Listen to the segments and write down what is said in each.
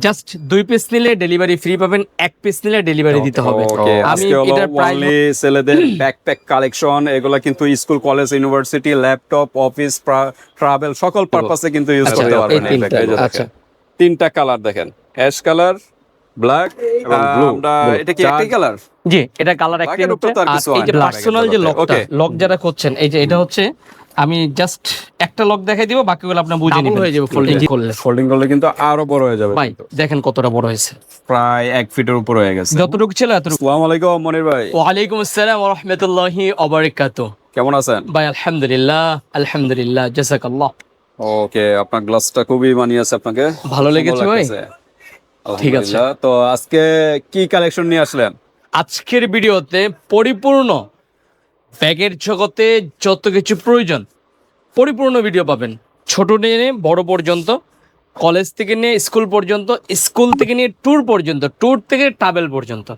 Just 2 piece নিলে delivery free পাবেন, 1 piece নিলে ডেলিভারি দিতে হবে। ওকে, আমি আজকে হলো এটার প্রাইস ওনলি ছেলেদের ব্যাকপ্যাক কালেকশন, এগুলা কিন্তু school, college, university, laptop, office, travel সকল পারপাসে কিন্তু ইউজ আচ্ছা, করতে এই পারবেন। এই তিনটা, ব্যাগ, এই যে আচ্ছা। দেখেন তিনটা কালার দেখেন, অ্যাশ কালার, ব্ল্যাক এবং ব্লু। এটা কি একই কালার? জি, এটা কালার একটা ব্ল্যাকের উপর হচ্ছে। তো আর আর কিছু এই হয় যে না, পার্সোনাল যে লকটা, ওকে। লক যারা করছেন, এই যে এটা হচ্ছে, আমি জাস্ট একটা লক দেখাই দিব, বাকিগুলো আপনি বুঝে নেবেন। হয়ে যাবে ফোল্ডিং করলে। ফোল্ডিং করলে কিন্তু আরো বড় হয়ে যাবে। ভাই দেখেন কতটা বড় হয়েছে, প্রায় 1 ফিটের উপর হয়ে গেছে। যতটুকু ছিল এতটুকু। আসসালামু আলাইকুম মনির ভাই। ওয়ালাইকুম আসসালাম ওয়া রাহমাতুল্লাহি ওয়া বারাকাতুহু। কেমন আছেন ভাই আলহামদুলিল্লাহ, আলহামদুলিল্লাহ, জাযাকাল্লাহ। ওকে, আপনার গ্লাসটা খুবই মানিয়েছে আপনাকে, ভালো লেগেছে ভাই? ঠিক আছে। আলহামদুলিল্লাহ। তো আজকে কি কালেকশন নিয়ে আসলেন? আজকের ভিডিওতে পরিপূর্ণ ব্যাগের জগতে যত কিছু প্রয়োজন পরিপূর্ণ ভিডিও পাবেন, ছোট নিয়ে বড় পর্যন্ত, কলেজ থেকে নিয়ে স্কুল পর্যন্ত, স্কুল থেকে নিয়ে ট্যুর পর্যন্ত, ট্যুর থেকে ট্রাভেল পর্যন্ত,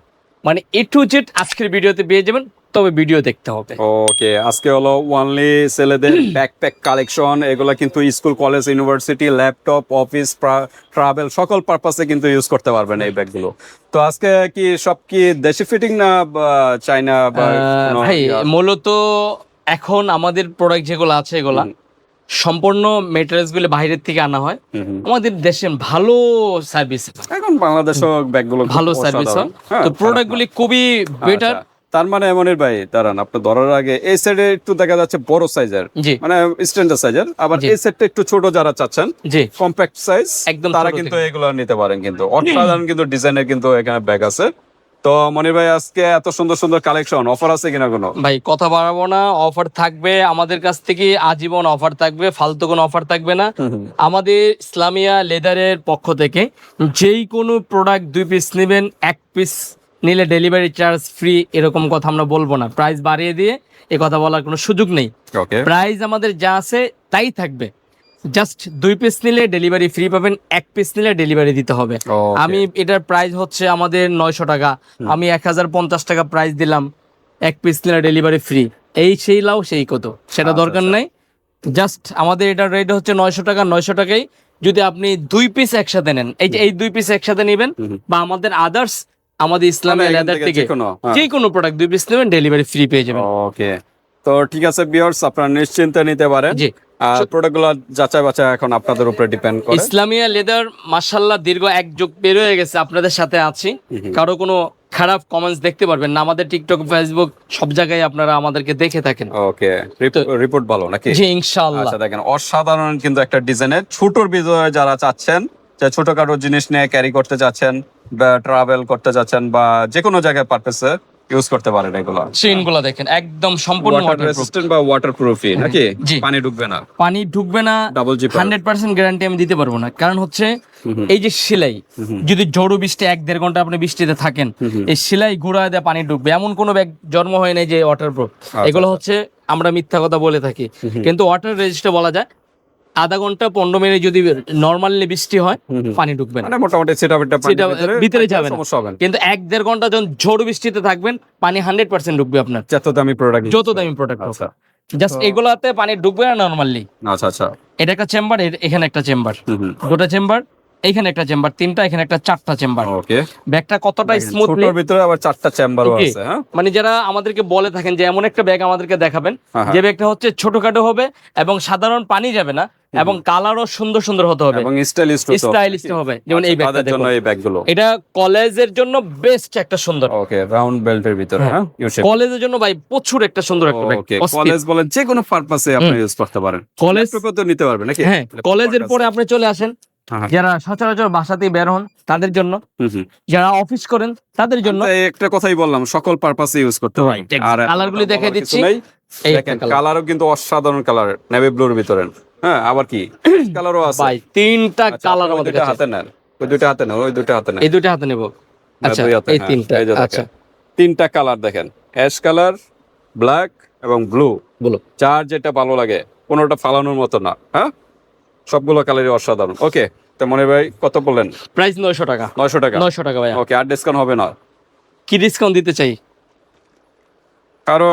মানে এ টু জেড আজকের ভিডিওতে পেয়ে যাবেন, তবে ভিডিও দেখতে হবে। ওকে, আজকে হলো ওনলি ছেলেদের ব্যাকপ্যাক কালেকশন, এগুলা কিন্তু school, college, university, laptop, office, travel সকল পারপাসে কিন্তু ইউজ করতে পারবেন এই ব্যাগগুলো। তো আজকে কি সব কি দেশি ফিটিং না চাইনা বা কোনো ভাই মূলত এখন আমাদের প্রোডাক্ট যেগুলো আছে এগুলা সম্পূর্ণ মেটেরিয়ালস গুলো বাইরের থেকে আনা হয়। আমাদের দেশে ভালো সার্ভিস, এখন বাংলাদেশও ব্যাগগুলো খুব ভালো সার্ভিস হয়, অসাধারণ। হ্যাঁ, তো প্রোডাক্ট গুলি খুবই বেটার। আচ্ছা, তার মানে মনির ভাই দাঁড়ান, আপনি ধরার আগে এই সাইডে একটু দেখা যাচ্ছে বড় সাইজের, জি মানে স্ট্যান্ডার্ড সাইজের, আবার জি। এই সাইডটা একটু ছোট যারা চাচ্ছেন জি কম্প্যাক্ট সাইজ, একদম তারা ছোট কিন্তু থেকে। এগুলো নিতে পারেন। কিন্তু অসাধারণ কিন্তু ডিজাইনের কিন্তু এখানে ব্যাগ আছে। তো মনির ভাই আজকে এত সুন্দর সুন্দর কালেকশন, অফার আছে কিনা কোনো? ভাই কথা বাড়াবো না, অফার থাকবে আমাদের কাছ থেকে, আজীবন অফার থাকবে, ফালতু কোনো অফার থাকবে না। আমাদের ইসলামিয়া লেদারের পক্ষ থেকে যেই কোনো প্রোডাক্ট 2 পিস নেবেন, 1 পিস নিলে ডেলিভারি চার্জ ফ্রি, এরকম কথা আমরা বলবো না। প্রাইস বাড়িয়ে দিয়ে এ কথা বলার কোনো সুযোগ নেই। ওকে, প্রাইস আমাদের যা আছে তাই থাকবে। জাস্ট 2 পিস নিলে ডেলিভারি ফ্রি পাবেন, 1 পিস নিলে ডেলিভারি দিতে হবে। Okay. আমি এটার প্রাইস হচ্ছে আমাদের 900 টাকা, আমি 1050 টাকা প্রাইস দিলাম, 1 পিস নিলে ডেলিভারি ফ্রি। এই সেই লাও সেই কত, সেটা আচ্ছা, দরকার নাই। জাস্ট আমাদের এটার রেট হচ্ছে 900 টাকা। 900 টাকায় যদি আপনি 2 পিস একসাথে নেন, এই যে এই 2 পিস একসাথে নেবেন, বা আমাদের আদার্স আমাদের ইসলামিয়া এখান লেদার থেকে থেকে যেকোনো, হ্যাঁ। যে কোনো প্রোডাক্ট 2 পিস নেবেন, ডেলিভারি ফ্রি পেয়ে যাবেন। ওকে, তো ঠিক আছে ভিউয়ার্স, আপনারা নিশ্চিন্তে নিতে পারেন। জি। আর প্রোডাক্টগুলো যাচাই বাছাই এখন আপনাদের উপরে ডিপেন্ড করে। ইসলামিয়া লেদার মাশাআল্লাহ দীর্ঘ 1 যুগ বের হয়ে গেছে আপনাদের সাথে আছি। কারো কোনো খারাপ কমেন্টস দেখতে পারবেন না, আমাদের টিকটক, ফেসবুক সব জায়গায় আপনারা আমাদেরকে দেখে থাকেন। ওকে, রিপোর্ট ভালো নাকি? জি ইনশাআল্লাহ। আচ্ছা, দেখেন অসাধারণ কিন্তু একটা ডিজাইনের, ছোটর ভিতরে যারা চাচ্ছেন যে ছোটখাটো জিনিস নিয়ে ক্যারি করতে চাচ্ছেন বা ট্রাভেল করতে চাচ্ছেন বা যে কোনো জায়গায় পারপাসে ইউজ করতে পারেন এগুলো। চেইনগুলো দেখেন একদম সম্পূর্ণ ওয়াটার ওয়াটারপ্রুফ। রেসিস্ট্যান্ট বা ওয়াটারপ্রুফই নাকি? জি। পানি ঢুকবে না, পানি ঢুকবে না, ডাবল জিপার। 100% গ্যারান্টি আমি দিতে পারবো না। কারণ হচ্ছে এই যে সেলাই, যদি ঝড়ো বৃষ্টি 1-1.5 ঘন্টা আপনি বৃষ্টিতে থাকেন, এই সেলাই ঘুরায় দেয় পানি ঢুকবে, এমন কোনো ব্যাগ জন্ম হয় নাই যে ওয়াটারপ্রুফ। এগুলো হচ্ছে আমরা মিথ্যা কথা বলে থাকি, কিন্তু ওয়াটার রেজিস্টার বলা যায়। আধা ঘন্টা 15 মিনিট যদি নরমালি বৃষ্টি হয়, পানি ঢুকবে না, মানে মোটামুটি সেটা ভিতরে যাবে না। সমস্যা হবে না। কিন্তু 1-1.5 ঘন্টা যখন ঝড় বৃষ্টিতে থাকবেন, পানি 100% ঢুকবে আপনার, যত দামি প্রোডাক্ট, যত দামি প্রোডাক্ট হোক। আচ্ছা জাস্ট এগুলাতে পানি ঢুকবে না নরমালি। আচ্ছা আচ্ছা, এটা একটা চেম্বার, এখানে একটা চেম্বার, দুটো চেম্বার, এইখানে একটা চেম্বার, তিনটা, এখানে একটা, 4টা চেম্বার। ওকে, ব্যাগটা কতটা স্মুথলি, ছোটর ভিতরে আবার 4টা চেম্বারও আছে। হ্যাঁ, মানে যারা আমাদেরকে বলে থাকেন যে এমন একটা ব্যাগ আমাদেরকে দেখাবেন হ্যাঁ। যে ব্যাগটা হচ্ছে ছোটখাটো হবে এবং সাধারণ পানি যাবে না, এবং কালারও সুন্দর সুন্দর হতে হবে এবং স্টাইলিশ হবে। যেমন এই ব্যাগটা তাদের জন্য দেখুন, এই ব্যাগগুলো। এটা কলেজের জন্য বেস্ট একটা সুন্দর, ওকে, রাউন্ড বেল্টের ভিতরে, হ্যাঁ, ইউ শেপ। কলেজের জন্য ভাই প্রচুর একটা সুন্দর একটা ব্যাগ। ওকে, কলেজ বলেন যে কোনো পারপাসে আপনি ইউজ করতে পারেন। কলেজ ল্যাপটপে তো নিতে পারবেন নাকি? হ্যাঁ, কলেজের পরে আপনি চলে আসেন, হ্যাঁ। যারা সচরাচর বাসাতেই বের হন তাদের জন্য, যারা অফিস করেন তাদের জন্য। এই একটা কথাই বললাম, সকল পারপাসে ইউজ করতে পারেন। আর কালারগুলি দেখাই দিচ্ছি, এই দেখেন কালারও কিন্তু অসাধারণ কালার, নেভি ব্লুর ভিতরে। হ্যাঁ, আবার কি কালারও আছে ভাই 3টা আচ্ছা, কালার ওই আমাদের দুইটা কাছে। হাতে নেন, ওই দুইটা হাতে নেন, ওই দুইটা হাতে নেন, এই দুইটা হাতে নেব। আচ্ছা, দুই হাতে, এই হ্যাঁ, 3টা। এই যে দেখেন, আচ্ছা, 3টা কালার দেখেন, অ্যাশ কালার, ব্ল্যাক এবং ব্লু। বলো। যার যেটা ভালো লাগে, কোনোটা ফালানোর মতো না। হ্যাঁ, সবগুলো কালারই অসাধারণ। ওকে, তো মনে ভাই কত বললেন? প্রাইস 900 টাকা। 900 টাকা। 900 টাকা ভাই। ওকে, আর ডিসকাউন্ট হবে না? কি ডিসকাউন্ট দিতে চাই? আরো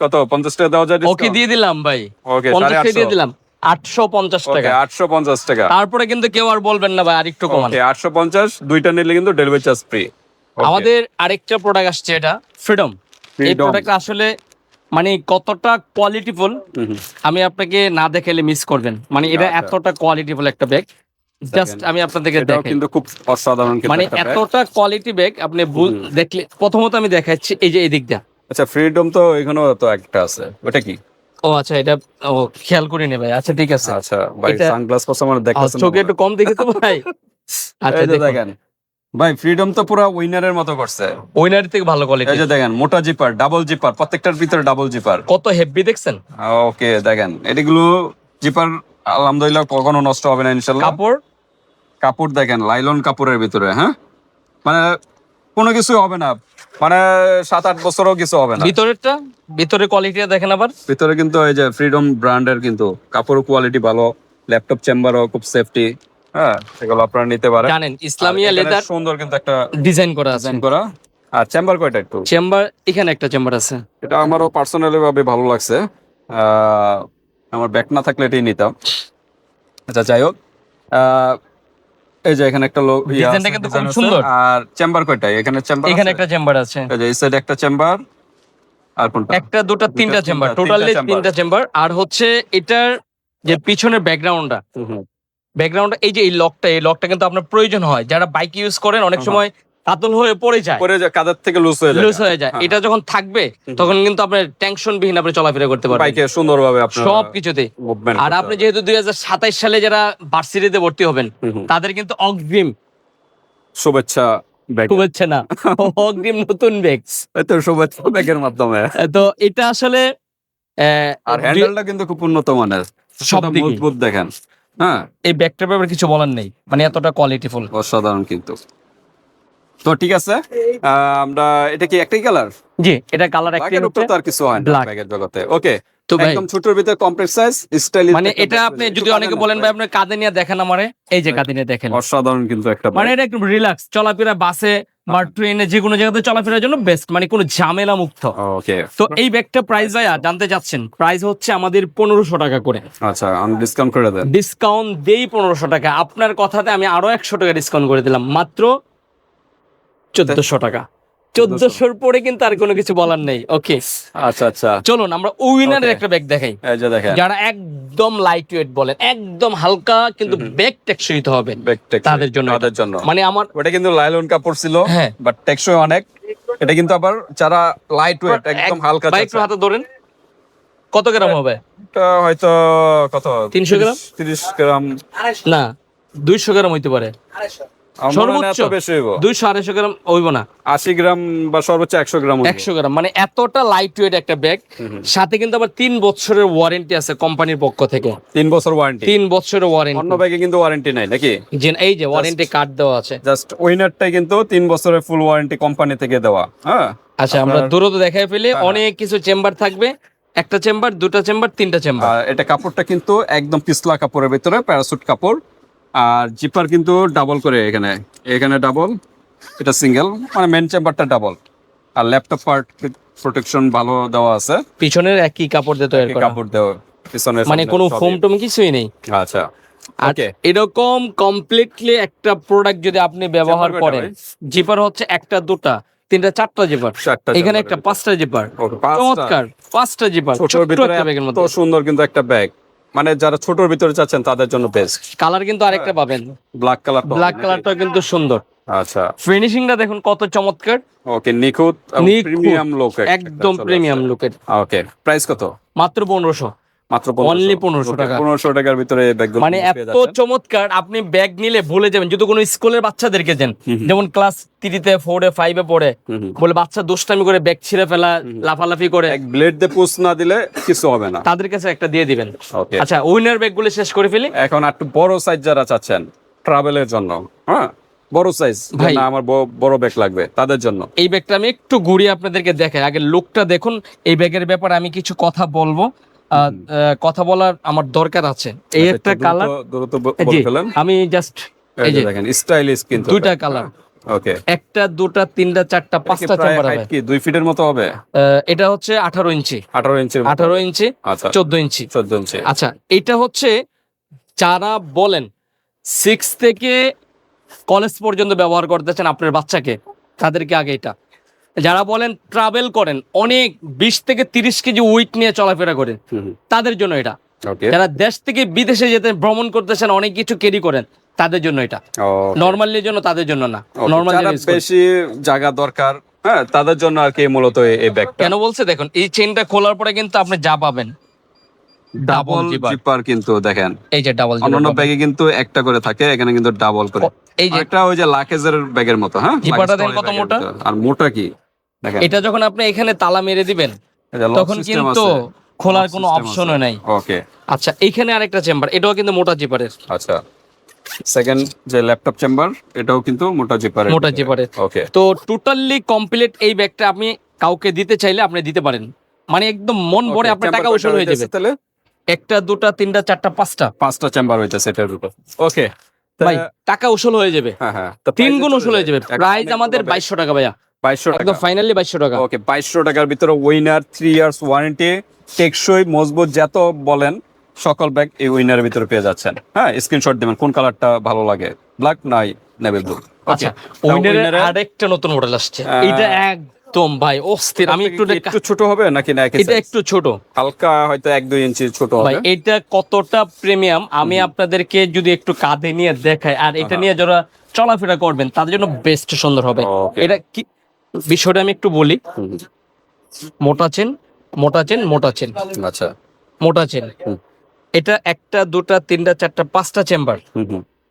কত 50 টাকা দেওয়া যায় ওকে দিয়ে দিলাম ভাই, ওকে, 50 টাকা দিয়ে দিলাম। 850 ওকে টাকা। 850 টাকা। তারপরে কিন্তু কেউ আর বলবেন না ভাই আরেকটু কমান। ওকে 850, দুইটা নিলে কিন্তু ডেলিভারি চার্জ ফ্রি। আমাদের আরেকটা প্রোডাক্ট আসছে, এটা ফ্রিডম। এই Freedom। প্রোডাক্ট আসলে মানে কতটা কোয়ালিটিফুল আমি আপনাকে না দেখালে মিস করবেন। মানে এটা আচ্ছা। এতটা কোয়ালিটিফুল একটা ব্যাগ, জাস্ট আমি আপনাদেরকে এটাও দেখাই। কিন্তু খুব অসাধারণ কিন্তু মানে একটা ব্যাগ। এতটা কোয়ালিটি ব্যাগ আপনি দেখলে, প্রথমত আমি দেখাচ্ছি এই যে এই দিকটা। আচ্ছা ফ্রিডম তো এখানেও তো একটা আছে, ওটা কি? ও আচ্ছা, এটা ও খেয়াল করিনি ভাই। আচ্ছা ঠিক আছে। আচ্ছা ভাই এটা সানগ্লাস পরছে মানে দেখতেছেন চোখে একটু কম দেখে তো ভাই। আচ্ছা এই যে দেখুন, দেখেন ভাই ফ্রিডম তো পুরো উইনারের মতো করছে। ওইনার থেকে ভালো এই কোয়ালিটি। যে দেখেন মোটা জিপার, ডাবল জিপার, প্রত্যেকটার ভিতরে ডাবল জিপার। কত হেভি দেখছেন। ওকে দেখেন এগুলো জিপার আলহামদুলিল্লাহ কখনো নষ্ট হবে না ইনশাআল্লাহ। কাপড় কাপড় দেখেন লাইলন কাপড়ের ভিতরে, হ্যাঁ মানে কোনো কিছু হবে না, মানে 7-8 বছরও কিছু হবে না। ভিতরেরটা, ভিতরে কোয়ালিটিটা দেখেন আবার। ভিতরে কিন্তু এই যে ফ্রিডম ব্র্যান্ডের কিন্তু কাপড় কোয়ালিটি ভালো, ল্যাপটপ চেম্বারও খুব সেফটি, হ্যাঁ এগুলো আপনারা নিতে পারেন। জানেন ইসলামিয়া আর এখানে লেদার সুন্দর কিন্তু একটা ডিজাইন করা আছে। ডিজাইন করা। আর চেম্বার কয়টা একটু? চেম্বার এখানে একটা চেম্বার আছে। এটা আমারও পার্সোনালি ভাবে ভালো লাগছে। আমার ব্যাগ না থাকলে এটাই নিতাম। আচ্ছা যাই হোক, এই যে এখানে একটা লোক ডিজাইনটা কিন্তু খুব সুন্দর। আর চেম্বার কয়টা? এখানে চেম্বার এখানে একটা চেম্বার আছে, এই যে এই সাইডে একটা চেম্বার, আর কোনটা? একটা দুটা তিনটা চেম্বার, টোটালি তিনটা চেম্বার। আর হচ্ছে এটার যে পিছনের ব্যাকগ্রাউন্ডটা, ব্যাকগ্রাউন্ডটা এই যে এই লকটা কিন্তু আপনার প্রয়োজন হয়। যারা বাইক ইউজ করেন অনেক সময় কাতল হয়ে পড়ে যায়, পরে যে কাঁধের থেকে লুজ হয়ে যায়, লুজ হয়ে যায়। এটা যখন থাকবে তখন কিন্তু আপনার টেনশন বিহীন আপনি চলাফেরা করতে পারবেন বাইকে সুন্দরভাবে আপনার সবকিছুতে। মুভমেন্ট। আর আপনি যেহেতু 2027 সালে যারা ভার্সিটিতে ভর্তি হবেন তাদের কিন্তু অগ্রিম শুভেচ্ছা ব্যাগ, শুভেচ্ছা না, অগ্রিম নতুন ব্যাগ। এই তো শুভেচ্ছা ব্যাগের মাধ্যমে। তো এটা আসলে আর হ্যান্ডেলটা কিন্তু খুব উন্নত মানের, সব সব দিকেই। মজবুত দেখেন, হ্যাঁ এই ব্যাগটার ব্যাপারে কিছু বলার নেই, মানে এতটা কোয়ালিটিফুল। অসাধারণ কিন্তু। তো ঠিক আছে, আমরা এটা কি একটাই কালার? জি, এটা কালার একটাই ব্ল্যাকের উপর হচ্ছে তো আর কিছু হয় না black। ব্যাগের জগতে। ওকে তো ভাই একদম ছোটর ভিতরে কমপ্লেক্স সাইজ স্টাইলিশ, মানে এটা আপনি যদি অনেকে বলেন ভাই আপনার কাঁধে নিয়ে দেখেন আমারে, এই যে কাঁধে নিয়ে দেখেন, অসাধারণ কিন্তু একটা মানে এটা একদম রিল্যাক্স চলাফেরা, বাসে বা ট্রেনে যে কোনো জায়গাতে চলাফেরার জন্য বেস্ট, মানে কোনো ঝামেলা মুক্ত। ওকে। তো এই ব্যাগটা প্রাইস ভাইয়া জানতে চাচ্ছেন? প্রাইস হচ্ছে আমাদের 1500 টাকা করে। আচ্ছা আমি ডিসকাউন্ট করে দেন। ডিসকাউন্ট দেই 1500 টাকা। আপনার কথাতে আমি আরো 100 টাকা ডিসকাউন্ট করে দিলাম, মাত্র 1400 টাকা। 1400-র পরে কিন্তু আর কোনো কিছু বলার নেই। ওকে আচ্ছা আচ্ছা চলুন আমরা উইনারের Okay. একটা ব্যাগ দেখাই। এই যে দেখেন যারা একদম লাইট ওয়েট বলেন, একদম হালকা কিন্তু ব্যাগ টেকসই হতে হবে ব্যাগ টেকসই তাদের জন্য। তাদের জন্য মানে আমার ওটা কিন্তু লাইলন কাপড় ছিল, হ্যাঁ। বাট টেকসই অনেক। এটা কিন্তু আবার যারা লাইট ওয়েট একদম হালকা বাইক চাচ্ছে, হাতে ধরেন, কত গ্রাম হবে? এটা হয়তো কত 300 গ্রাম? 30 গ্রাম, না 200 গ্রাম হইতে পারে আমার মনে হয় না সর্বোচ্চ। এত বেশি হইব। 200-250 গ্রাম হইব না, 80 গ্রাম বা সর্বোচ্চ 100 গ্রাম হইব। 100 গ্রাম। মানে এতটা লাইট ওয়েট একটা ব্যাগ, সাথে কিন্তু আবার 3 বছরের ওয়ারেন্টি আছে কোম্পানির পক্ষ থেকে। 3 বছর ওয়ারেন্টি। 3 বছরের অন্য ওয়ারেন্টি, ব্যাগে কিন্তু ওয়ারেন্টি নাই নাকি? যে এই যে ওয়ারেন্টি কার্ড দেওয়া আছে। জাস্ট উইনারটাই কিন্তু 3 বছরের ফুল ওয়ারেন্টি কোম্পানি থেকে দেওয়া। হ্যাঁ আচ্ছা আমরা দ্রুত দেখাই ফেলে, অনেক কিছু চেম্বার থাকবে, একটা চেম্বার, দুটা চেম্বার, তিনটা চেম্বার। আর এটা কাপড়টা কিন্তু একদম পিছলা কাপড়ের ভিতরে প্যারাসুট কাপড়। আর জিপার কিন্তু ডাবল করে, এখানে এখানে ডাবল, এটা সিঙ্গেল, মানে মেন চেম্বারটা ডাবল। আর ল্যাপটপ পার্ট প্রোটেকশন ভালো দেওয়া আছে, পিছনের একই কাপড় দিয়ে তৈরি এই করা, কাপড় দেওয়া পিছনে, মানে কোনো ফোম টোম কিছুই নেই। আচ্ছা আর ওকে। এরকম কমপ্লিটলি একটা প্রোডাক্ট যদি আপনি ব্যবহার জিপার কয়টা করেন, ভাই? জিপার হচ্ছে একটা, দুটা, তিনটা, চারটা জিপার, চারটা এখানে জিপার একটা, এখানে। 5টা জিপার। ওকে, 5টা। চমৎকার 5টা জিপার ছোটর ছোট্ট ভিতরে একটা ব্যাগের এত মধ্যে। সুন্দর কিন্তু একটা ব্যাগ, মানে যারা ছোটর ভিতরে চাচ্ছেন তাদের জন্য বেস্ট। কালার কিন্তু আরেকটা পাবেন, ব্ল্যাক কালার, ব্ল্যাক কালারটা কিন্তু সুন্দর। আচ্ছা ফিনিশিংটা দেখুন কত চমৎকার, ওকে, নিখুঁত নিখুঁত, প্রিমিয়াম লুক, একদম প্রিমিয়াম লুকের। ওকে প্রাইস কত? মাত্র 1500, মাত্র Only 1500 টাকা। 1500 টাকার ভিতরে ব্যাগগুলো মানে পেয়ে এত যাচ্ছেন। চমৎকার, আপনি ব্যাগ নিলে ভুলে যাবেন। যদি কোনো স্কুলের বাচ্চাদেরকে দেন, যেমন ক্লাস 3-তে 4-এ 5-এ পড়ে, বলে বাচ্চা দুষ্টামি করে ব্যাগ ছিঁড়ে ফেলা, লাফালাফি করে, এক ব্লেড দিয়ে পুশ না দিলে কিছু হবে না, তাদের কাছে একটা দিয়ে দিবেন। ওকে। আচ্ছা উইনার ব্যাগগুলো শেষ করে ফেলি। এখন একটু বড় সাইজ যারা চাচ্ছেন ট্রাভেলের জন্য, হ্যাঁ বড় সাইজ, ভাই। না আমার বড় ব্যাগ লাগবে তাদের জন্য। এই ব্যাগটা আমি একটু ঘুরিয়ে আপনাদেরকে দেখাই, আগে লুকটা দেখুন। এই ব্যাগের ব্যাপারে আমি কিছু কথা বলবো, কথা বলার আমার দরকার আছে। এই আচ্ছা, একটা একটু কালার, দ্রুত বলে ফেলেন। আমি জাস্ট এই যে দেখেন স্টাইলিশ কিন্তু দুইটা কালার, ওকে, একটা, দুটা, তিনটা, চারটা, পাঁচটা চেম্বার হবে। কি 2 ফিটের মতো হবে? এটা হচ্ছে 18 ইঞ্চি, 18 ইঞ্চির 18 ইঞ্চি, আচ্ছা 14 ইঞ্চি। 14 ইঞ্চি। আচ্ছা, এটা হচ্ছে যারা বলেন 6 থেকে কলেজ পর্যন্ত ব্যবহার করতেছেন আপনার বাচ্চাকে, তাদেরকে আগে এটা। যারা বলেন ট্রাভেল করেন অনেক 20 থেকে 30 কেজি ওয়েট নিয়ে চলাফেরা করেন, তাদের জন্য এটা। ওকে, যারা দেশ থেকে বিদেশে যেতে ভ্রমণ করতেছেন, অনেক কিছু ক্যারি করেন, তাদের জন্য এটা। নরমালির জন্য, তাদের জন্য না। নরমাল যারা বেশি জায়গা দরকার, হ্যাঁ, তাদের জন্য আর কি মূলত এই ব্যাগটা। কেন বলছে দেখুন, এই চেইনটা খোলার পরে কিন্তু আপনি যা পাবেন ডাবল জিপার কিন্তু দেখেন, এই যে ডাবল অন্যান্য ব্যাগে কিন্তু একটা করে থাকে, এখানে কিন্তু ডাবল করে। এই যে একটা ওই যে লাকেজের ব্যাগের মতো, হ্যাঁ, জিপারটা দেখেন কত মোটা। আর মোটা কি দেখেন, এটা যখন আপনি এখানে তালা মেরে দিবেন তখন কিন্তু খোলার কোনো অপশনও নাই। ওকে, আচ্ছা, এইখানে আরেকটা চেম্বার, এটাও কিন্তু মোটা জিপারের। আচ্ছা, সেকেন্ড যে ল্যাপটপ চেম্বার, এটাও কিন্তু মোটা জিপারের। মোটা জিপারের। ওকে, তো টোটালি কমপ্লিট এই ব্যাগটা আপনি কাউকে দিতে চাইলে আপনি দিতে পারেন, মানে একদম মন ভরে আপনার টাকা উসুল হয়ে যাবে। তাহলে একটা, দুটা, তিনটা, চারটা, পাঁচটা চেম্বার হইতেছে এটার উপর। ওকে ভাই, টাকা উসুল হয়ে যাবে। হ্যাঁ হ্যাঁ, 3 গুণ উসুল হয়ে যাবে। প্রাইস আমাদের 2200 টাকা ভাইয়া, 2200 টাকা, একদম ফাইনালি 2200 টাকা। ওকে, 2200 টাকার ভিতরে উইনার 3 ইয়ার্স ওয়ারেন্টি, টেকসই মজবুত যত বলেন সকল ব্যাগ এই উইনারের ভিতরে পেয়ে যাচ্ছেন। হ্যাঁ, স্ক্রিনশট দিবেন কোন কালারটা ভালো লাগে, ব্ল্যাক নাই নেভি ব্লু। আচ্ছা, উইনারের আরেকটা নতুন মডেল আসছে, এটা একদম ভাই অস্থির। আমি একটু ছোট হবে নাকি না? এটা একটু ছোট, হালকা হয়তো 1-2 ইঞ্চি ছোট হবে। ভাই এটা কতটা প্রিমিয়াম আমি আপনাদেরকে যদি একটু কাঁধে নিয়ে দেখাই, আর এটা নিয়ে যারা চলাফেরা করবেন তাদের জন্য বেস্ট সুন্দর হবে। এটা কি বিষয়টা আমি একটু বলি। মোটা চেন, মোটা চেন, মোটা চেন, আচ্ছা, মোটা চেন। এটা একটা, দুটা, তিনটা, চারটা, পাঁচটা চেম্বার,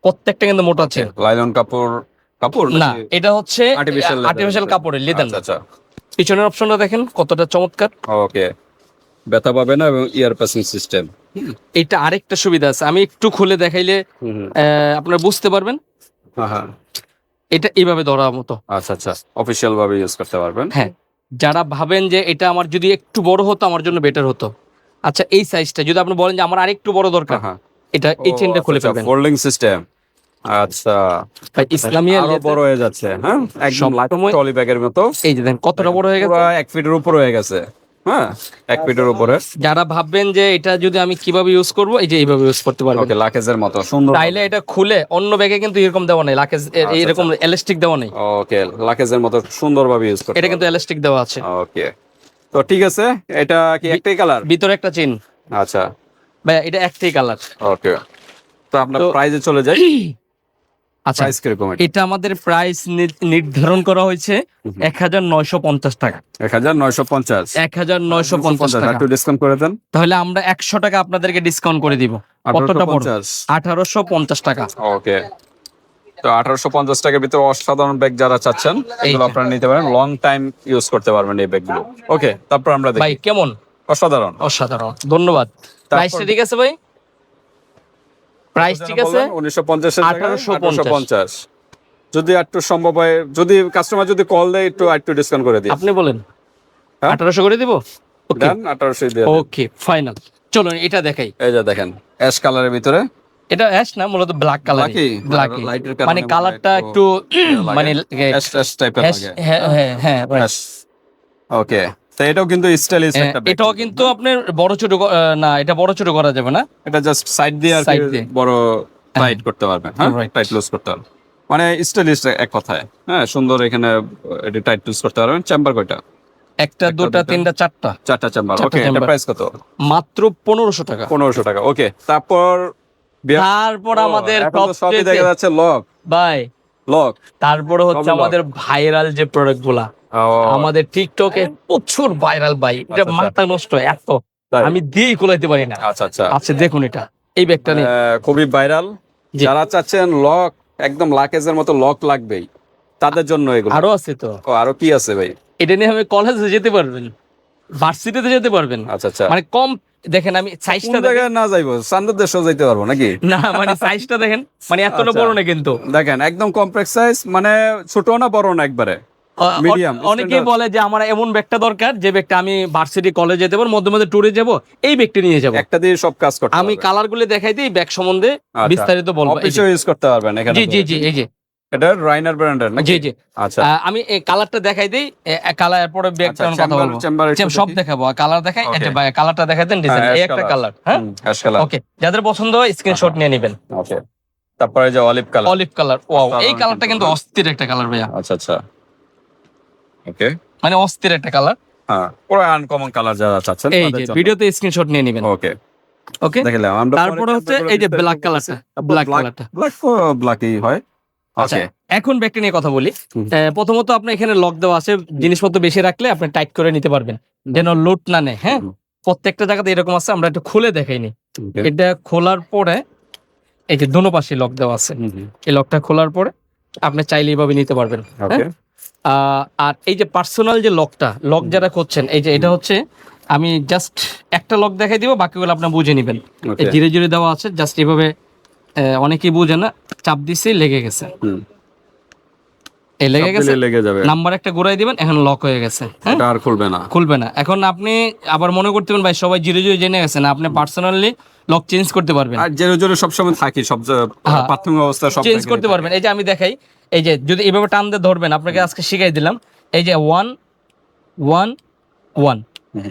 প্রত্যেকটা কিন্তু মোটা চেন। লাইলন কাপড় না, এটা হচ্ছে আর্টিফিশিয়াল কাপড়ের, লেদার। আচ্ছা, পিছনের অপশনটা দেখেন কতটা চমৎকার। ওকে, ব্যথা পাবে না এবং ইয়ার পাসিং সিস্টেম। এটা আরেকটা সুবিধা আছে, আমি একটু খুলে দেখাইলে আপনারা বুঝতে পারবেন। হ্যাঁ, এটা এইভাবে ধরার মতো। আচ্ছা, অফিশিয়াল ভাবে ইউজ করতে পারবেন। হ্যাঁ, যারা ভাবেন যে এটা আমার যদি একটু বড় হতো আমার জন্য বেটার হতো, আচ্ছা এই সাইজটা যদি আপনি বলেন যে আমার আরেকটু বড় দরকার, এটা এই চেনটা খুলে ফেলবেন। Folding system. আচ্ছা, ভাই ইসলামিয়া আরো বড় হয়ে যাচ্ছে। হ্যাঁ, একদম ট্রলি ব্যাগের মতো। এই যে দেখেন কতটা বড় হয়ে গেছে, পুরো 1 ফিটের উপর হয়ে গেছে। হ্যাঁ, 1 ফিটের উপরে। যারা ভাববেন যে এটা যদি আমি কিভাবে ইউজ করব, এই যে এইভাবে ইউজ করতে পারবেন। ওকে, লাকেজের মতো সুন্দর। তাইলে এটা খুলে অন্য ব্যাগে কিন্তু এরকম দেওয়া নাই, লাকেজ এরকম এলাস্টিক দেওয়া নাই। ওকে, লাকেজের মতো সুন্দরভাবে ইউজ করতে। এটা কিন্তু এলাস্টিক দেওয়া আছে। ওকে, তো ঠিক আছে, এটা কি একটাই কালার? ভিতরে একটা চেন। আচ্ছা ভাই, এটা একটাই কালার। ওকে, তো আপনার প্রাইসে চলে যাই। আচ্ছা, প্রাইস কিরকম? এটা আমাদের প্রাইস নির্ধারণ করা হয়েছে 1950 টাকা। 1950, 1950 টাকা। একটু ডিসকাউন্ট করে দেন। তাহলে আমরা 100 টাকা আপনাদেরকে ডিসকাউন্ট করে দিব। কতটা বড়? 1850 টাকা। ওকে, তো 1850 টাকার ভিতরে অসাধারণ ব্যাগ যারা চাচ্ছেন এগুলো আপনারা নিতে পারেন, লং টাইম ইউজ করতে পারবেন এই ব্যাগগুলো। ওকে, তারপর আমরা দেখি। ভাই কেমন? অসাধারণ, অসাধারণ, ধন্যবাদ। প্রাইসটা ঠিক আছে ভাই? প্রাইস ঠিক আছে? 1950 এর জায়গায় 1850। 1850। যদি একটু সম্ভব হয়, যদি কাস্টমার যদি কল দেয়, একটু ডিসকাউন্ট করে দিই। আপনি বলেন, হ্যাঁ? 1800 করে দিব? ওকে, দেন 1800 দিয়ে দেন। ওকে ফাইনাল। চলুন এটা দেখাই। এই যে দেখেন, অ্যাশ কালারের ভিতরে। এটা অ্যাশ না, মূলত ব্ল্যাক কালার। ব্ল্যাক, মানে কালারটা একটু মানে অ্যাশ টাইপের লাগে। হ্যাঁ হ্যাঁ হ্যাঁ, ওকে, তো এটাও কিন্তু স্টাইলিশ একটা ব্যাগ। এটাও কিন্তু আপনার বড় ছোট না, এটা বড় ছোট করা যাবে না, এটা জাস্ট সাইড দিয়ে আর Side কি দিয়ে। বড় টাইট করতে পারবেন। হ্যাঁ, Right. টাইট লুজ করতে পারবেন, মানে স্টাইলিশ এক কথায়। হ্যাঁ, সুন্দর, এখানে এটা টাইট লুজ করতে পারবেন। চেম্বার কয়টা? একটা, দুটা, তিনটা, চারটা, 4টা চেম্বার। চারটা ওকে, এটা chamber। প্রাইস কত? মাত্র 1500 টাকা। 1500 টাকা। ওকে, তারপর আমাদের এখন তো সবই সবচেয়ে দেখা যাচ্ছে ভাই, লক। তারপরে হচ্ছে সবই lock। আমাদের ভাইরাল যে প্রোডাক্ট গুলা আমাদের টিকটকে প্রচুর ভাইরাল ভাই, এটা আচ্ছা। মাথা নষ্ট এত, তাই? আমি দিয়েই কোলাইতে পারি না। আচ্ছা আচ্ছা, আচ্ছা দেখুন এটা, এই ব্যাগটা নিয়ে খুবই ভাইরাল। জি। যারা চাচ্ছেন লক, একদম লাকেজের মতো লক লাগবেই, তাদের জন্য এগুলো। আরো আছে তো, আরো কি আছে ভাই? এটা নিয়ে আমি কলেজে যেতে পারবেন, ভার্সিটিতে যেতে পারবেন। আচ্ছা আচ্ছা, মানে কম দেখেন, আমি সাইজটা কোন জায়গায় না যাইবো, চান্দের দেশেও যাইতে পারবো নাকি? না, মানে সাইজটা দেখেন, মানে এতটা আচ্ছা। বড় না কিন্তু। দেখেন, একদম কমপ্লেক্স সাইজ, মানে ছোট না বড় না, একবারে মিডিয়াম। অনেকেই বলে যে আমার এমন ব্যাগটা দরকার যে ব্যাগটা আমি ভার্সিটি কলেজে যেতে পারবো, মধ্যে মধ্যে ট্যুরে যাবো, এই ব্যাগটা নিয়ে যাবো। একটা দিয়ে সব কাজ করতে আমি পারবেন। কালার গুলো দেখাই দিই, ব্যাগ সম্বন্ধে আচ্ছা। বিস্তারিত বলবো। এই যে, অফিসে ইউজ করতে পারবেন এখানে। জি জি জি, এই যে এটা রাইনার ব্র্যান্ডের নাকি? জি জি। আচ্ছা আমি এই কালারটা দেখাই দিই, কালার পরে ব্যাকগ্রাউন্ড কথা চেম্বার বলবো। চেম্বার সব দেখাবো, কালার দেখাই, এই যে Okay. ভাই কালারটা দেখাই দেন, ডিজাইন এই একটা কালার। হ্যাঁ অ্যাশ কালার। ওকে, যাদের পছন্দ হয় স্ক্রিনশট নিয়ে নেবেন। ওকে, তারপরে যে olive colour. Olive colour, wow, এই অসাধারণ কালারটা কিন্তু কিন্তু, অস্থির একটা কালার ভাইয়া, আচ্ছা আচ্ছা, ওকে, মানে অস্থির একটা কালার। হ্যাঁ পুরো আনকমন কালার যারা চাচ্ছেন এই তাদের যে জন্য। ভিডিওতে স্ক্রিনশট নিয়ে নেবেন। ওকে ওকে, দেখলাম আমরা। তারপরে হচ্ছে এই যে ব্ল্যাক কালারটা, ব্ল্যাক কালারটা। ব্ল্যাকই হয়। আচ্ছা, ওকে, এখন ব্যাগটা নিয়ে কথা বলি। প্রথমত আপনার এখানে লক দেওয়া আছে, জিনিসপত্র বেশি রাখলে আপনি টাইট করে নিতে পারবেন, যেন লুট না নেয়। হ্যাঁ, প্রত্যেকটা জায়গাতে এরকম আছে, আমরা একটু খুলে দেখাইনি। এটা খোলার পরে এই যে দোনো পাশে লক দেওয়া আছে, এই লকটা খোলার পরে আপনি চাইলে এইভাবে নিতে পারবেন। ওকে, আর এই যে পার্সোনাল যে লকটা, লক যারা করছেন, এই যে এটা হচ্ছে, আমি জাস্ট একটা লক দেখাই দিব, বাকিগুলো আপনি বুঝে নেবেন। এই ধীরে ধীরে দেওয়া আছে, জাস্ট এইভাবে, অনেকেই বুঝে না, চাপ দিছে লেগে গেছে, এই লেগে গেছে, লেগে যাবে। নাম্বার একটা ঘুরাই দিবেন, এখন লক হয়ে গেছে। হ্যাঁ, এটা আর খুলবে না, খুলবে না। এখন আপনি আবার মনে করতে পারেন ভাই সবাই জিরো জিরো জেনে গেছেন, আপনি পার্সোনালি লক চেঞ্জ করতে পারবেন, আর জেরো জেরো সবসময় থাকি, সব হ্যাঁ, প্রাথমিক অবস্থা সব চেঞ্জ করতে পারবেন। এই যে আমি দেখাই, এই যে যদি এইভাবে টান দিয়ে ধরবেন, আপনাকে আজকে শিখাই দিলাম, এই যে 1 1 1,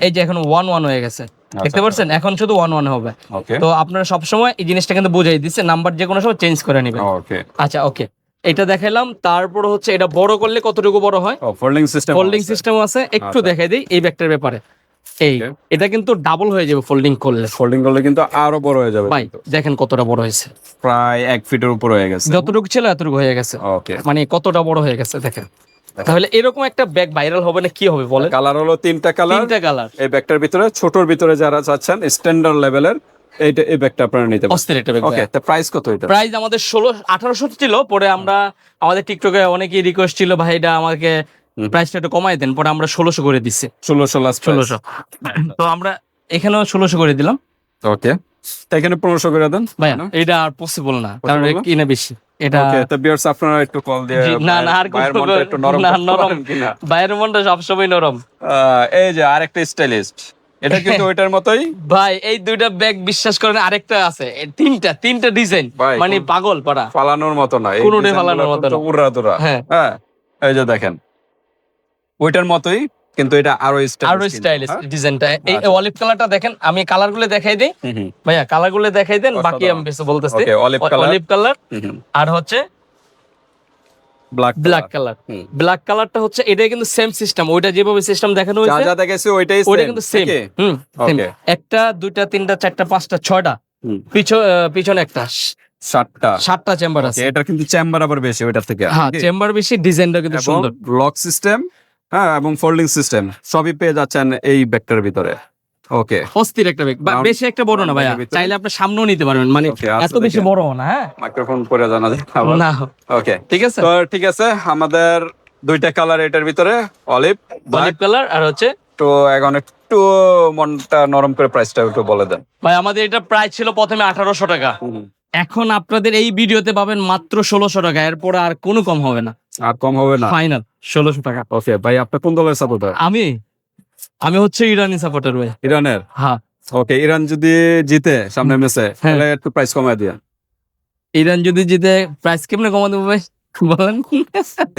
এই যে এখন 1 1 হয়ে গেছে, দেখতে পাচ্ছেন? এখন শুধু 1 1 হবে। ওকে, তো আপনারা সবসময় এই জিনিসটা কিন্তু বুঝাই দিচ্ছে, নাম্বার যে কোনো সময় চেঞ্জ করে নেবেন। ওকে, আচ্ছা ওকে, এটা দেখাইলাম। তারপর হচ্ছে এটা বড় করলে কতটুকু বড় হয়, ফোল্ডিং সিস্টেম, ফোল্ডিং সিস্টেম আছে, একটু আচ্ছা। দেখাই দিই এই ব্যাগটার ব্যাপারে। এই Okay. এটা কিন্তু ডাবল হয়ে যাবে ফোল্ডিং করলে, ফোল্ডিং করলে কিন্তু আরো বড় হয়ে যাবে ভাই কিন্তু। দেখেন কতটা বড় হয়েছে, প্রায় 1 ফিটের উপর হয়ে গেছে, যতটুকু ছিল এতটুকু হয়ে গেছে, ওকে। মানে কতটা বড় হয়ে গেছে দেখেন। তাহলে এরকম একটা ব্যাগ ভাইরাল হবে না কি হবে বলেন? কালার হলো 3টা কালার, তিনটা কালার, এই ব্যাগটার ভিতরে ছোটর ভিতরে যারা চাচ্ছেন স্ট্যান্ডার্ড লেভেলের, এইটা এই ব্যাগটা আপনারা নিতে পারেন। অস্থির একটা ব্যাগ। ওকে, তো প্রাইস কত এটা? প্রাইস আমাদের 1800 ছিল, পরে আমরা আমাদের টিকটকে অনেকেই রিকোয়েস্ট ছিল ভাই এটা আমাকে প্রাইসটা একটু কমাই দেন, পরে আমরা 1600 করে দিচ্ছি। 1600 লাস্ট 1600, তো আমরা এখানেও 1600 করে দিলাম। ওকে, তো এখানে 1500 করে দেন ভাইয়া এটা আর পসিবল না, কারণ Possible না? কিনে বেশি এটা। ওকে, তো ভিউয়ার্স আপনারা একটু কল দিয়ে জি, না না আর বাইরের মনটা একটু নরম না, করতে নরম পারেন কিনা। বাইরের মনটা সবসময় নরম। এই যে আরেকটা স্টাইলিস্ট, এটা কিন্তু ওইটার মতোই ভাই এই দুইটা ব্যাগ বিশ্বাস করেন, আরেকটা আছে, তিনটা ডিজাইন, ভাই, মানে পাগল পাড়া, ফালানোর মতো না, এই কোনোটাই ডিজাইনগুলো ফালানোর মতো কিন্তু না। উড়াধুরা। হ্যাঁ। হ্যাঁ, এই যে দেখেন ওইটার মতোই, কিন্তু এটা আরো আরো স্টাইলিশ ডিজাইনটা। এই অলিভ কালারটা দেখেন, আমি কালার গুলো দেখাই দিই ভাইয়া, কালার গুলো দেখাই দেন, বাকি আমি বেশি বলতেছি। ওকে, অলিভ কালার আর হচ্ছে ব্ল্যাক কালার। ব্ল্যাক কালারটা হচ্ছে এটা কিন্তু সেম সিস্টেম, ওইটা যেভাবে সিস্টেম দেখানো যা হয়েছে যা দেখেছি ওইটাই ওইটা কিন্তু সেম। same। ওকে, একটা দুইটা তিনটা চারটা পাঁচটা ছয়টা, পিছনে একটা 7টা চেম্বার আছে। এটা কিন্তু চেম্বার আবার বেশি ওইটার থেকে, হ্যাঁ চেম্বার বেশি, ডিজাইনটা কিন্তু সুন্দর, লক সিস্টেম, হ্যাঁ, এবং ফোল্ডিং সিস্টেম সবই পেয়ে যাচ্ছেন এই ব্যাগটার ভিতরে। ওকে, অস্থির একটা ব্যাগ, বেশি একটা বড় না ভাইয়া, চাইলে আপনি সামনেও নিতে পারবেন, মানে Okay, আচ্ছা, এত বেশি বড় না। হ্যাঁ, মাইক্রোফোন পরে জানা যায় না ওকে, ঠিক আছে। তো ঠিক আছে, আমাদের দুইটা কালার এটার ভিতরে, অলিভ অলিভ কালার আর হচ্ছে, তো এখন একটু মনটা নরম করে প্রাইসটা একটু বলে দেন ভাই আমাদের এটা প্রাইস ছিল প্রথমে 1800 টাকা, এখন আপনাদের এই ভিডিওতে পাবেন মাত্র 1600 টাকা, এরপর আর কোনো কম হবে না, আর কম হবে না, ফাইনাল 1600 টাকা। ওকে ভাই, আপনি কোন দলের সাপোর্টার? আমি হচ্ছে ইরানি সাপোর্টার ভাই। ইরানের? হ্যাঁ, ওকে, ইরান যদি জিতে সামনে ম্যাচে তাহলে একটু প্রাইস কমায় দিয়ে। ইরান যদি জিতে প্রাইস কেমনে কমা দেবো ভাই বলেন?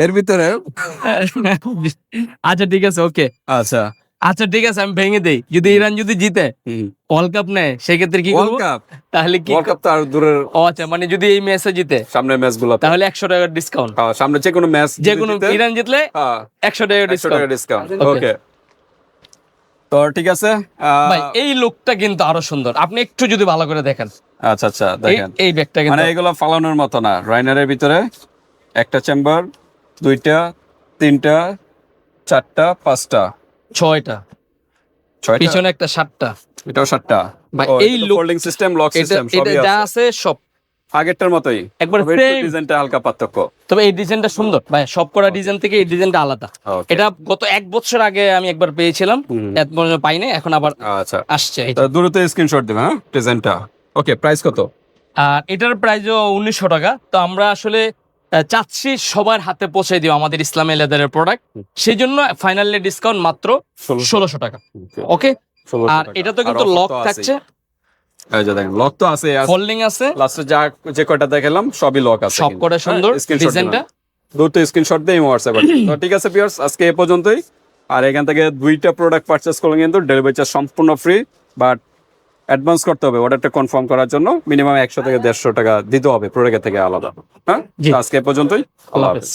এর ভিতরে আচ্ছা ঠিক আছে, ওকে, আচ্ছা, আচ্ছা ঠিক আছে, আমি ভেঙে দেই, যদি ইরান যদি জিতে ওয়ার্ল্ড কাপ নেয় সেক্ষেত্রে কি ওয়ার্ল্ড করবো? কাপ, তাহলে কি, ওয়ার্ল্ড কাপ তো আর দূরের, ও আচ্ছা, মানে যদি এই ম্যাচে জিতে সামনের ম্যাচ গুলো তাহলে 100 টাকার ডিসকাউন্ট, সামনে যে কোনো ম্যাচ যে কোনো ইরান জিতলে 100 টাকার 100 টাকা ডিসকাউন্ট। ডিসকাউন্ট। ওকে, তো ঠিক আছে, ভাই এই লুকটা কিন্তু আরো সুন্দর, আপনি একটু যদি ভালো করে দেখেন। আচ্ছা আচ্ছা, দেখেন এই ব্যাগটা কিন্তু মানে এগুলো ফালানোর মতো না, রাইনারের ভিতরে একটা চেম্বার, দুইটা, তিনটা, চারটা, পাঁচটা, ছয়টা, ছয়টা, পিছনে একটা 7টা, এটাও 7টা। ভাই এই লুক, ফোল্ডিং সিস্টেম, লক এটা সিস্টেম এটা সবই যা আছে আছে সব আগেরটার মতোই, একবার তবে একটু same। ডিজাইনটা হালকা পার্থক্য। তবে এই ডিজাইনটা সুন্দর ভাই, সব করা ডিজাইন থেকে এই ডিজাইনটা আলাদা। Okay. এটা গত 1 বছর আগে আমি একবার পেয়েছিলাম, এত পর্যন্ত পাইনি, এখন আবার আচ্ছা, আসছে এই যে। তো দ্রুত স্ক্রিনশট দিবেন, হ্যাঁ, ডিজাইনটা। ওকে, প্রাইস কত? আর এটার প্রাইসও 1900 টাকা। তো আমরা আসলে চাচ্ছি সবার হাতে পৌঁছে দিও আমাদের ইসলামী লেদারের প্রোডাক্ট, সেই জন্য ফাইনালি ডিসকাউন্ট মাত্র 1600 টাকা। ওকে, আর এটা তো কিন্তু লক থাকছে, এই যে দেখেন লক তো আছে, ফোল্ডিং আছে, লাস্টে যে কয়টা দেখালাম সবই লক আছে, সব করে সুন্দর স্ক্রিনশট ডিজাইনটা। দ্রুত স্ক্রিনশট দিয়ে হোয়াটসঅ্যাপ তো ঠিক আছে ভিউয়ার্স, আজকে এ পর্যন্তই। আর এখান থেকে 2টা প্রোডাক্ট পারচেস করলে কিন্তু ডেলিভারি চার্জ সম্পূর্ণ ফ্রি, বাট অ্যাডভান্স করতে হবে অর্ডারটা কনফার্ম করার জন্য। মিনিমাম 100 থেকে 150 টাকা দিতে হবে প্রোডাক্টের থেকে আলাদা। হ্যাঁ, জি। তো আজকে এ পর্যন্তই। আল্লাহ হাফেজ।